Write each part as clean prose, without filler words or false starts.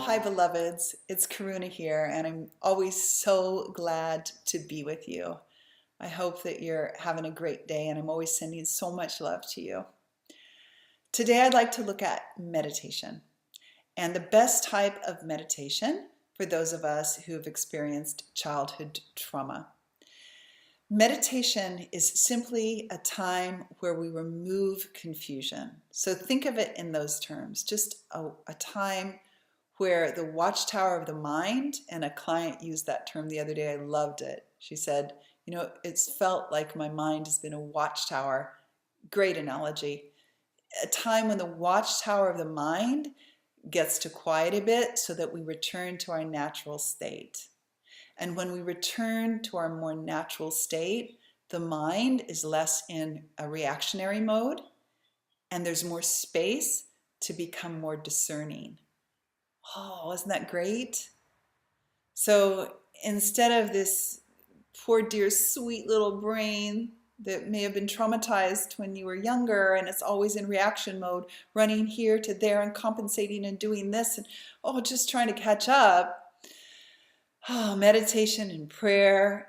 Hi, beloveds. It's Karuna here, and I'm always so glad to be with you. I hope that you're having a great day, and I'm always sending so much love to you. Today, I'd like to look at meditation and the best type of meditation for those of us who have experienced childhood trauma. Meditation is simply a time where we remove confusion. So think of it in those terms, just a time where the watchtower of the mind, and a client used that term the other day. I loved it. She said, it's felt like my mind has been a watchtower. Great analogy. A time when the watchtower of the mind gets to quiet a bit so that we return to our natural state. And when we return to our more natural state, the mind is less in a reactionary mode, and there's more space to become more discerning. Oh, isn't that great? So instead of this poor dear sweet little brain that may have been traumatized when you were younger and it's always in reaction mode, running here to there and compensating and doing this and just trying to catch up, meditation and prayer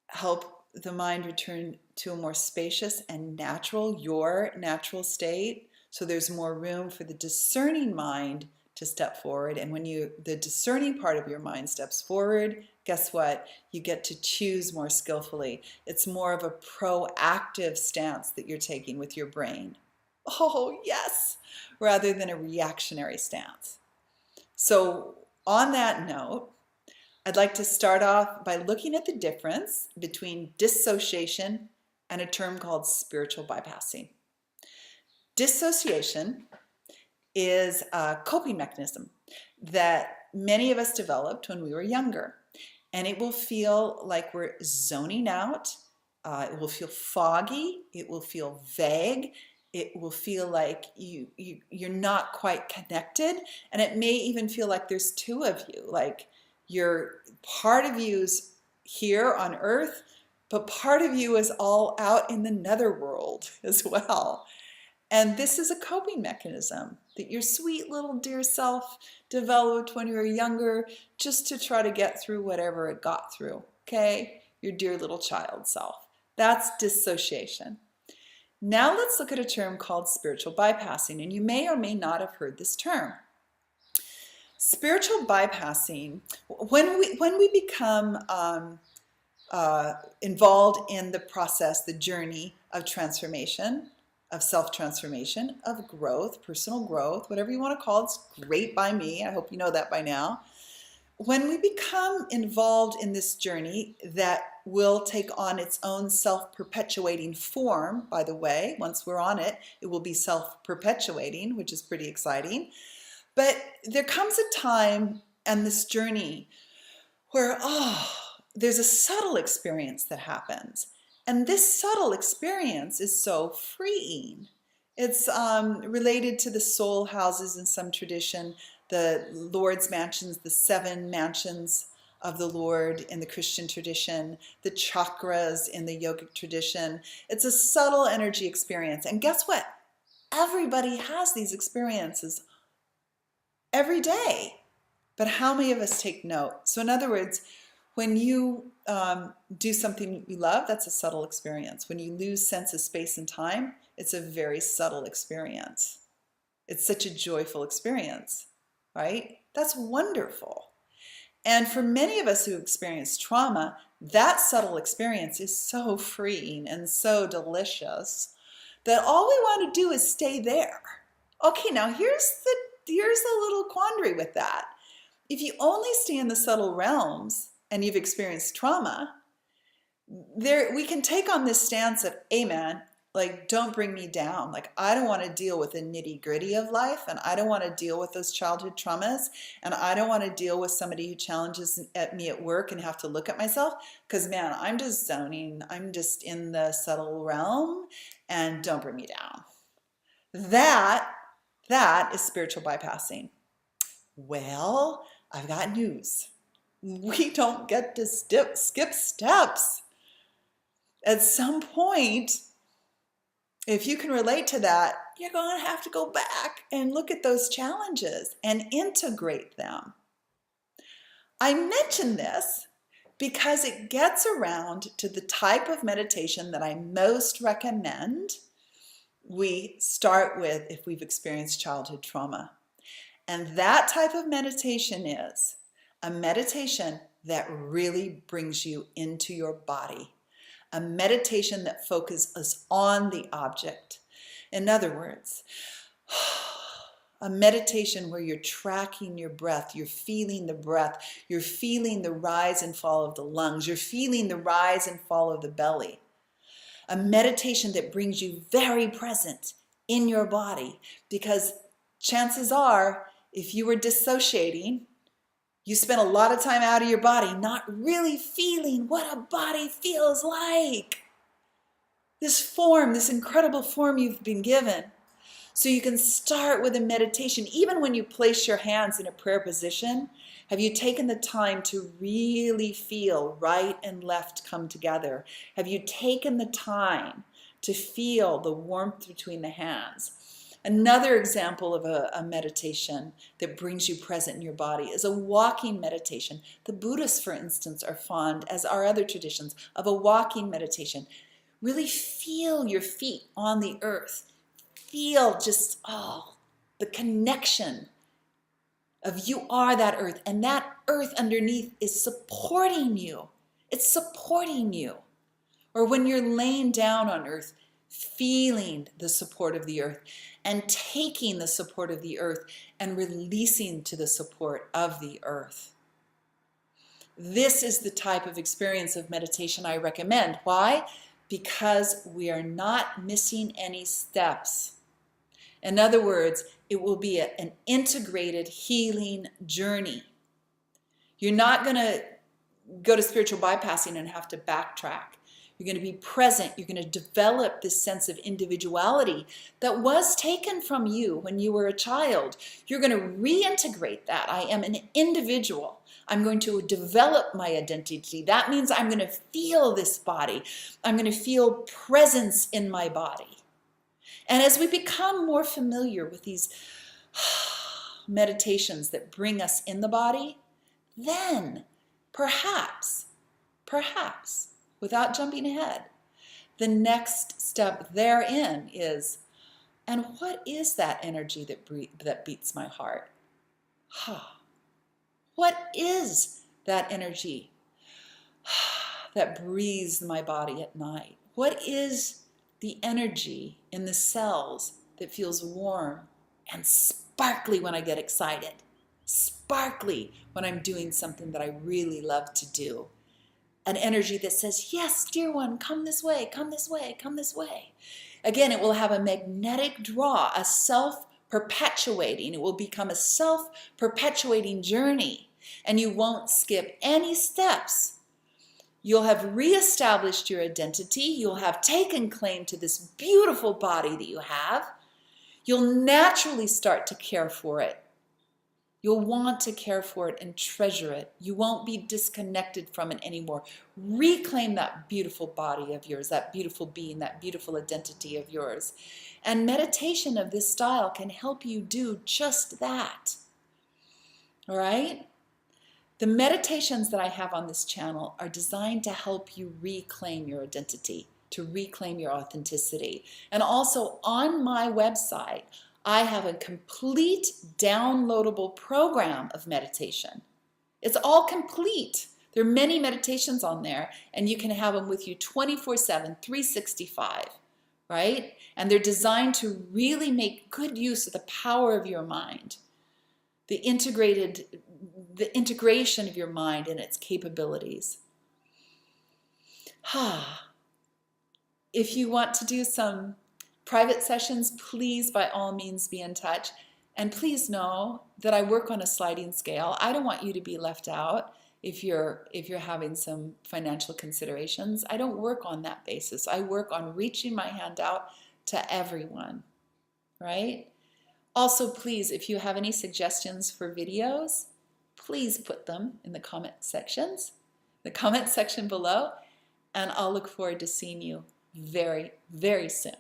help the mind return to a more spacious and natural, your natural state. So there's more room for the discerning mind to step forward. And when the discerning part of your mind steps forward, guess what? You get to choose more skillfully. It's more of a proactive stance that you're taking with your brain. Oh, yes, rather than a reactionary stance. So on that note, I'd like to start off by looking at the difference between dissociation and a term called spiritual bypassing. Dissociation is a coping mechanism that many of us developed when we were younger. And it will feel like we're zoning out. It will feel foggy. It will feel vague. It will feel like you're not quite connected. And it may even feel like there's two of you. Like part of you is here on earth, but part of you is all out in the netherworld as well. And this is a coping mechanism that your sweet little dear self developed when you were younger, just to try to get through whatever it got through, okay? Your dear little child self. That's dissociation. Now let's look at a term called spiritual bypassing, and you may or may not have heard this term. Spiritual bypassing, when we become involved in the process, the journey of transformation, of self-transformation, of growth, personal growth, whatever you want to call it, it's great by me. I hope you know that by now. When we become involved in this journey that will take on its own self-perpetuating form, by the way, once we're on it, it will be self-perpetuating, which is pretty exciting. But there comes a time in this journey where, there's a subtle experience that happens. And this subtle experience is so freeing. It's related to the soul houses in some tradition, the Lord's mansions, the 7 mansions of the Lord in the Christian tradition, the chakras in the yogic tradition. It's a subtle energy experience. And guess what? Everybody has these experiences every day. But how many of us take note? So in other words, when you do something you love, that's a subtle experience. When you lose sense of space and time, it's a very subtle experience. It's such a joyful experience, right? That's wonderful. And for many of us who experience trauma, that subtle experience is so freeing and so delicious that all we want to do is stay there. Okay, now here's a little quandary with that. If you only stay in the subtle realms, and you've experienced trauma, we can take on this stance of, hey man, like, don't bring me down. Like, I don't want to deal with the nitty gritty of life, and I don't want to deal with those childhood traumas, and I don't want to deal with somebody who challenges at me at work and have to look at myself, because man, I'm just zoning. I'm just in the subtle realm, and don't bring me down. That is spiritual bypassing. Well, I've got news. We don't get to skip steps. At some point, If you can relate to that, you're going to have to go back and look at those challenges and integrate them. I mention this because it gets around to the type of meditation that I most recommend we start with if we've experienced childhood trauma. And that type of meditation is a meditation that really brings you into your body, a meditation that focuses on the object. In other words, a meditation where you're tracking your breath, you're feeling the breath, you're feeling the rise and fall of the lungs, you're feeling the rise and fall of the belly. A meditation that brings you very present in your body, because chances are, if you were dissociating, you spent a lot of time out of your body, not really feeling what a body feels like. This form, this incredible form you've been given. So you can start with a meditation. Even when you place your hands in a prayer position, have you taken the time to really feel right and left come together? Have you taken the time to feel the warmth between the hands? Another example of a meditation that brings you present in your body is a walking meditation. The Buddhists, for instance, are fond, as are other traditions, of a walking meditation. Really feel your feet on the earth. Feel just, the connection of you are that earth, and that earth underneath is supporting you. It's supporting you. Or when you're laying down on earth, feeling the support of the earth and taking the support of the earth and releasing to the support of the earth. This is the type of experience of meditation I recommend. Why? Because we are not missing any steps. In other words, it will be an integrated healing journey. You're not going to go to spiritual bypassing and have to backtrack. You're going to be present. You're going to develop this sense of individuality that was taken from you when you were a child. You're going to reintegrate that. I am an individual. I'm going to develop my identity. That means I'm going to feel this body. I'm going to feel presence in my body. And as we become more familiar with these meditations that bring us in the body, then perhaps, without jumping ahead, the next step therein is, and what is that energy that beats my heart? What is that energy that breathes my body at night? What is the energy in the cells that feels warm and sparkly when I get excited? Sparkly when I'm doing something that I really love to do. An energy that says, yes, dear one, come this way, come this way, come this way. Again, it will have a magnetic draw, a self-perpetuating. It will become a self-perpetuating journey, and you won't skip any steps. You'll have reestablished your identity. You'll have taken claim to this beautiful body that you have. You'll naturally start to care for it. You'll want to care for it and treasure it. You won't be disconnected from it anymore. Reclaim that beautiful body of yours, that beautiful being, that beautiful identity of yours. And meditation of this style can help you do just that. All right? The meditations that I have on this channel are designed to help you reclaim your identity, to reclaim your authenticity. And also on my website, I have a complete downloadable program of meditation. It's all complete. There are many meditations on there, and you can have them with you 24/7, 365, right? And they're designed to really make good use of the power of your mind, the integration of your mind and its capabilities. If you want to do some private sessions, please by all means be in touch. And please know that I work on a sliding scale. I don't want you to be left out if you're having some financial considerations. I don't work on that basis. I work on reaching my hand out to everyone, right? Also, please, if you have any suggestions for videos, please put them in the comment section below, and I'll look forward to seeing you very, very soon.